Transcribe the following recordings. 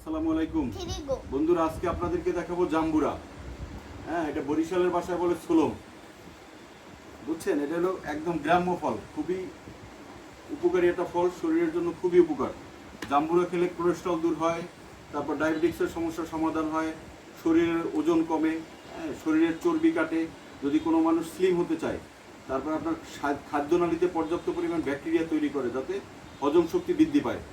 আসসালামু আলাইকুম বন্ধুরা, আজকে আপনাদেরকে দেখাবো জাম্বুরা। হ্যাঁ, এটা বরিশালের ভাষায় বলে সোলম। বুঝছেন, এটা হলো একদম গ্রাম্য ফল, খুবই উপকারী একটা ফল, শরীরের জন্য খুবই উপকার। জাম্বুরা খেলে কোলেস্ট্রল দূর হয়, তারপর ডায়াবেটিক্সের সমস্যার সমাধান হয়, শরীরের ওজন কমে, শরীরের চর্বি কাটে। যদি কোনো মানুষ স্লিম হতে চায়, তারপর আপনার খাদ্যনালীতে পর্যাপ্ত পরিমাণ ব্যাকটেরিয়া তৈরি করে, যাতে হজম শক্তি বৃদ্ধি পায়।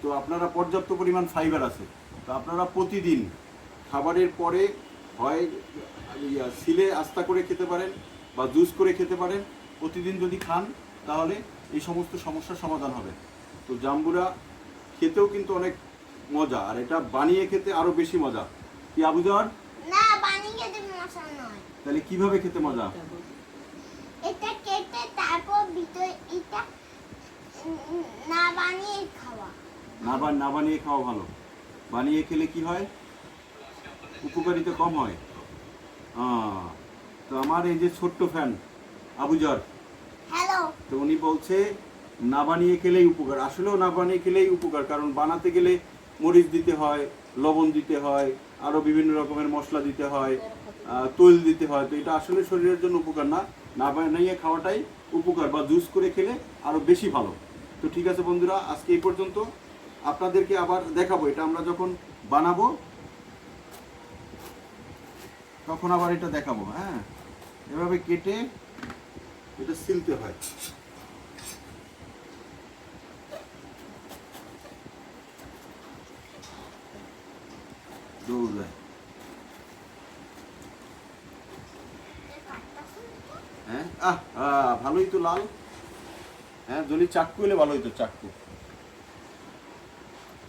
তো আপনারা পর্যাপ্ত পরিমাণ ফাইবার আছে, তো আপনারা প্রতিদিন খাবারের পরে হয় সিলে আস্তা করে খেতে পারেন বা জুস করে খেতে পারেন। প্রতিদিন যদি খান তাহলে এই সমস্ত সমস্যার সমাধান হবে। তো জাম্বুরা খেতেও কিন্তু অনেক মজা, আর এটা বানিয়ে খেতে আরো বেশি মজা। কি আবুজার? না, বানিয়ে খেতে মজা নয়। তাহলে কিভাবে খেতে মজা? এটা কেটে তারপর ভিতরে এটা না বানিয়ে খাওয়া। না বানিয়ে খাওয়া ভালো। বানিয়ে খেলে কি হয়? উপকারিতা কম হয়। তো আমার এই যে ছোট্ট ফ্যান আবুজার, হ্যালো, তো উনি বলছে না বানিয়ে খেলেই উপকার। আসলেও না বানিয়ে খেলেই উপকার, কারণ বানাতে গেলে মরিচ দিতে হয়, লবণ দিতে হয়, আরও বিভিন্ন রকমের মশলা দিতে হয়, তৈল দিতে হয়। তো এটা আসলে শরীরের জন্য উপকার না, না বানিয়ে খাওয়াটাই উপকার, বা জুস করে খেলে আরও বেশি ভালো। তো ঠিক আছে বন্ধুরা, আজকে এই পর্যন্ত। আপনাদেরকে আবার দেখাবো, এটা আমরা যখন বানাবো তখন আবার এটা দেখাবো। হ্যাঁ, এভাবে কেটে এটা সিলতে হয়। দৌড় দেয়। হ্যাঁ, ভালোই তো লাল। হ্যাঁ, যদি চাক্কু এলে ভালো হইতো, চাক্কু।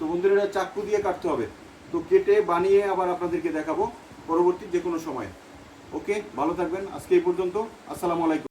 তো বন্ধুরা, এটা চাক্কু দিয়ে কাটতে হবে। তো কেটে বানিয়ে আবার আপনাদেরকে দেখাবো পরবর্তী যে কোনো সময়। ওকে, ভালো থাকবেন। আজকে এই পর্যন্ত। আসসালামু আলাইকুম।